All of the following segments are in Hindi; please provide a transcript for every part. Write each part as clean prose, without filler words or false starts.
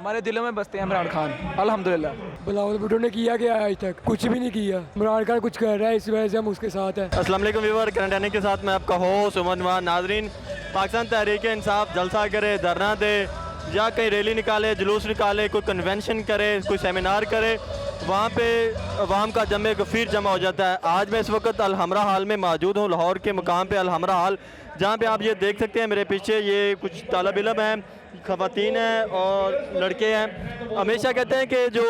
हमारे दिलों में बसते हैं इमरान खान अल्हम्दुलिल्लाह। बिलावल भुट्टो ने किया क्या है आज तक? कुछ भी नहीं किया। इमरान खान कुछ कर रहा है, इस वजह से हम उसके साथ हैं। अस्सलाम वालेकुम व्यूअर, करंट अफेयर्स के साथ मैं आपका होस्ट उमर नवाज। नाजरीन, पाकिस्तान तहरीक इंसाफ जलसा करे, धरना दे या कहीं रैली निकाले, जुलूस निकाले, कोई कन्वेंशन करे, कोई सेमिनार करे, वहाँ पे अवाम का जमे गफीर जमा हो जाता है। आज मैं इस वक्त अलहमरा हाल में मौजूद हूँ, लाहौर के मुकाम पे अलहमरा हाल, जहाँ पे आप ये देख सकते हैं मेरे पीछे ये कुछ तालब इल्म हैं, ख़वातीन हैं और लड़के हैं। हमेशा कहते हैं कि जो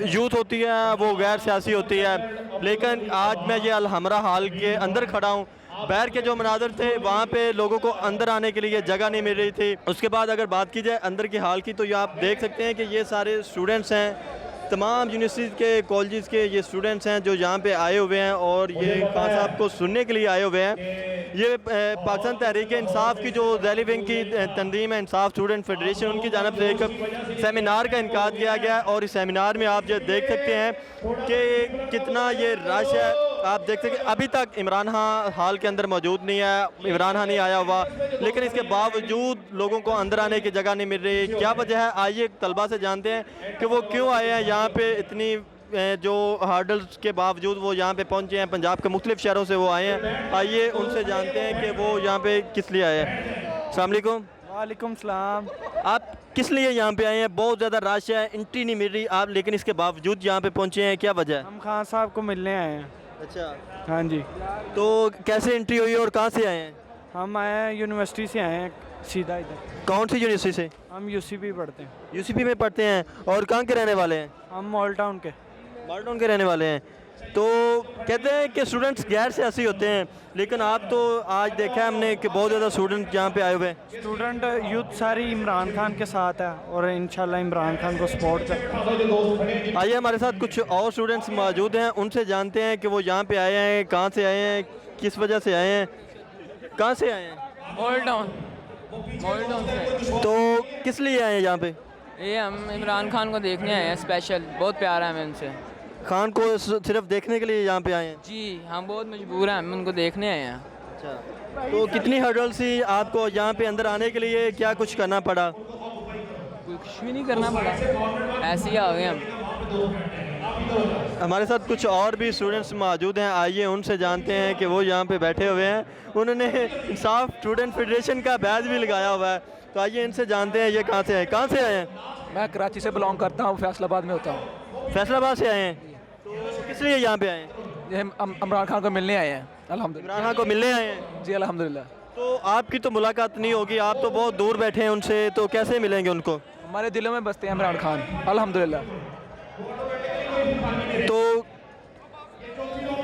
यूथ होती है वो गैर सियासी होती है, लेकिन आज मैं ये अलहमरा हाल के अंदर खड़ा हूँ। बाहर के जो मनाज़र थे वहाँ पे लोगों को अंदर आने के लिए जगह नहीं मिल रही थी। उसके बाद अगर बात की जाए अंदर के हाल की, तो ये आप देख सकते हैं कि ये सारे स्टूडेंट्स हैं, तमाम यूनिवर्सिटीज़ के, कॉलेजेस के ये स्टूडेंट्स हैं जो यहाँ पे आए हुए हैं और ये खान साहब को सुनने के लिए आए हुए हैं। ये पाकिस्तान तहरीक इंसाफ की जो ज़ैली विंग की तंजीम है, इंसाफ स्टूडेंट फेडरेशन, उनकी जानब से एक सेमिनार का इनकाद किया गया और इस सेमिनार में आप ये देख सकते हैं कि कितना ये रश है। आप देख सकते हैं अभी तक इमरान खान हाल के अंदर मौजूद नहीं है, इमरान खान नहीं आया हुआ, लेकिन इसके बावजूद लोगों को अंदर आने की जगह नहीं मिल रही। क्या वजह है, आइए तलबा से जानते हैं कि वो क्यों आए हैं यहाँ पे। इतनी जो हार्डल्स के बावजूद वो यहाँ पे पहुँचे हैं, पंजाब के मुख्तलिफ शहरों से वो आए हैं। आइए उनसे जानते हैं कि वो यहाँ पे किस लिए आए हैं। अस्सलाम वालेकुम। वालेकुम सलाम। आप किस लिए यहाँ पे आए हैं? बहुत ज़्यादा रश है, एंट्री नहीं मिल रही आप, लेकिन इसके बावजूद यहाँ पे पहुँचे हैं, क्या वजह है? हम खान साहब को मिलने आए हैं। अच्छा, हाँ जी। तो कैसे एंट्री हुई और कहाँ से आए हैं? हम आए हैं यूनिवर्सिटी से आए हैं, सीधा इधर। कौन सी यूनिवर्सिटी से? हम यूसीपी पढ़ते हैं। यूसीपी में पढ़ते हैं। और कहाँ के रहने वाले हैं? हम मॉल टाउन के। मॉल टाउन के रहने वाले हैं। तो कहते हैं कि स्टूडेंट्स गैर सियासी होते हैं, लेकिन आप तो आज देखा है हमने कि बहुत ज़्यादा स्टूडेंट यहाँ पे आए हुए हैं। स्टूडेंट यूथ सारी इमरान खान के साथ है और इंशाल्लाह इमरान खान को सपोर्ट कर। आइए हमारे साथ कुछ और स्टूडेंट्स मौजूद हैं, उनसे जानते हैं कि वो यहाँ पे आए हैं, कहाँ से आए हैं, किस वजह से आए हैं, कहाँ से आए हैं? मॉल टाउन से। तो किस लिए आए हैं यहाँ पे? ये हम इमरान खान को देखने आए हैं, स्पेशल बहुत प्यार है हमें उनसे। खान को सिर्फ देखने के लिए यहाँ पे आए हैं? जी हम बहुत मजबूर हैं, हम उनको देखने आए हैं। अच्छा, तो कितनी हर्डल्स थी आपको यहाँ पे अंदर आने के लिए, क्या कुछ करना पड़ा? कुछ भी नहीं करना पड़ा, ऐसे ही आ गए हम। हमारे साथ कुछ और भी स्टूडेंट्स मौजूद हैं, आइए उनसे जानते हैं कि वो यहाँ पे बैठे हुए हैं। उन्होंने इंसाफ स्टूडेंट फेडरेशन का बैज भी लगाया हुआ है, तो आइए इनसे जानते हैं ये कहाँ से आए। कहाँ से आए हैं? मैं कराची से बिलोंग करता हूँ, फैसलाबाद में होता हूँ। फैसलाबाद से आए हैं। तो किस लिए यहाँ पे आए हैं? ये हम इमरान खान को मिलने आए हैं अल्हम्दुलिल्लाह। इमरान खान को मिलने आए हैं? जी अल्हम्दुलिल्लाह। तो तो आपकी तो मुलाकात नहीं होगी, आप तो बहुत दूर बैठे हैं उनसे, तो कैसे मिलेंगे उनको? हमारे दिलों में बसते हैं इमरान खान अल्हम्दुलिल्लाह। तो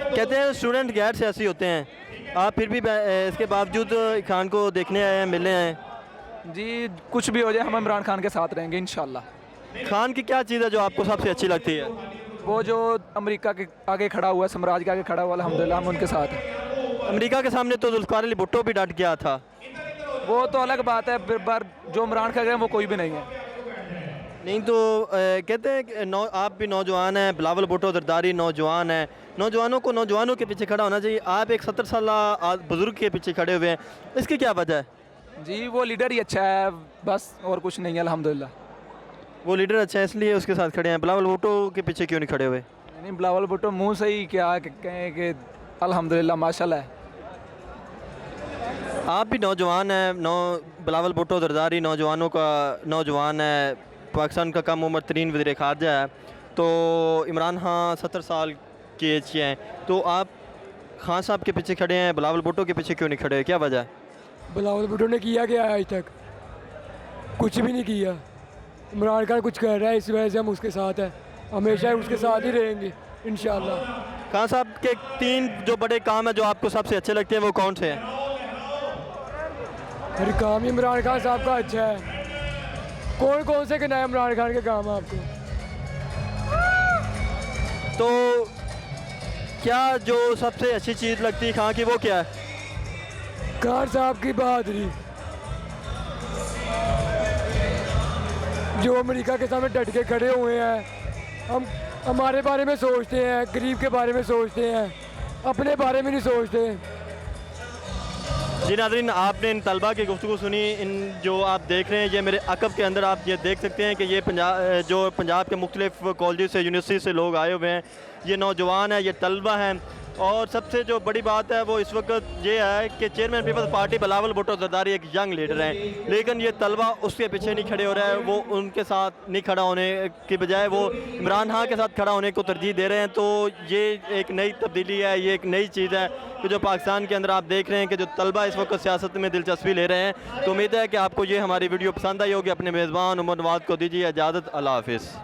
कहते हैं स्टूडेंट गैर सियासी होते हैं, आप फिर भी इसके बावजूद खान को देखने आए हैं, मिलने आए हैं। जी कुछ भी हो जाए हम इमरान खान के साथ रहेंगे इंशाल्लाह। खान की क्या चीज़ है जो आपको सबसे अच्छी लगती है? वो जो अमेरिका के आगे खड़ा हुआ है, साम्राज्य के आगे खड़ा हुआ, अल्हम्दुलिल्लाह हम उनके साथ हैं। अमेरिका के सामने तो जुल्फ़िकार अली भुट्टो भी डट गया था। वो तो अलग बात है, पर जो इमरान खान है वो कोई भी नहीं है। नहीं तो कहते हैं कि आप भी नौजवान हैं, बिलावल भुट्टो जरदारी नौजवान हैं, नौजवानों को नौजवानों के पीछे खड़ा होना चाहिए। आप एक 70 साल बुज़ुर्ग के पीछे खड़े हुए हैं, इसकी क्या वजह है? जी वो लीडर ही अच्छा है बस, और कुछ नहीं है अल्हम्दुलिल्लाह। वो लीडर अच्छा है इसलिए उसके साथ खड़े हैं, बिलावल भुट्टो के पीछे क्यों नहीं खड़े हुए? नहीं बिलावल भुट्टो मुंह से ही क्या कहें कि अल्हम्दुलिल्लाह माशाल्लाह। आप भी नौजवान हैं, बिलावल भुट्टो जरदारी नौजवानों का नौजवान है, पाकिस्तान का कम उम्र तरीन वज़ीर ख़ारजा है, तो इमरान खान 70 साल की एज के हैं, तो आप खान साहब के पीछे खड़े हैं, बिलावल भुट्टो के पीछे क्यों नहीं खड़े, क्या वजह है? बिलावल भुट्टो ने किया क्या है आज तक? कुछ भी नहीं किया। इमरान खान कुछ कर रहा है, इस वजह से हम उसके साथ हैं, हमेशा उसके साथ ही रहेंगे इंशाल्लाह। खान साहब के 3 जो बड़े काम हैं जो आपको सबसे अच्छे लगते हैं, वो कौन से हैं? हर काम ही इमरान खान साहब का अच्छा है। कौन कौन से गिनाए इमरान खान के काम आपको? तो क्या जो सबसे अच्छी चीज़ लगती है खान की, वो क्या है? खान साहब की बहादुरी, जो अमेरिका के सामने डट के खड़े हुए हैं। हम हमारे बारे में सोचते हैं, गरीब के बारे में सोचते हैं, अपने बारे में नहीं सोचते। जी नाज़रीन, आपने इन तलबा की गुफ्तगू सुनी। इन जो आप देख रहे हैं ये मेरे अकब के अंदर आप ये देख सकते हैं कि ये पंजाब के मुख्तलिफ कॉलेज से यूनिवर्सिटी से लोग आए हुए हैं। ये नौजवान है, ये तलबा हैं। और सबसे जो बड़ी बात है वो इस वक्त ये है कि चेयरमैन पीपल्स पार्टी बिलावल भुट्टो जरदारी एक यंग लीडर हैं, लेकिन ये तलबा उसके पीछे नहीं खड़े हो रहा है। वो उनके साथ नहीं खड़ा होने की बजाय वो इमरान खान के साथ खड़ा होने को तरजीह दे रहे हैं। तो ये एक नई तब्दीली है, ये एक नई चीज़ है कि जो पाकिस्तान के अंदर आप देख रहे हैं कि जो तलबा इस वक्त सियासत में दिलचस्पी ले रहे हैं। तो उम्मीद है कि आपको ये हमारी वीडियो पसंद आई होगी। अपने मेज़बान उमर नवाज़ को दीजिए इजाज़त। अल्लाह हाफ़िज़।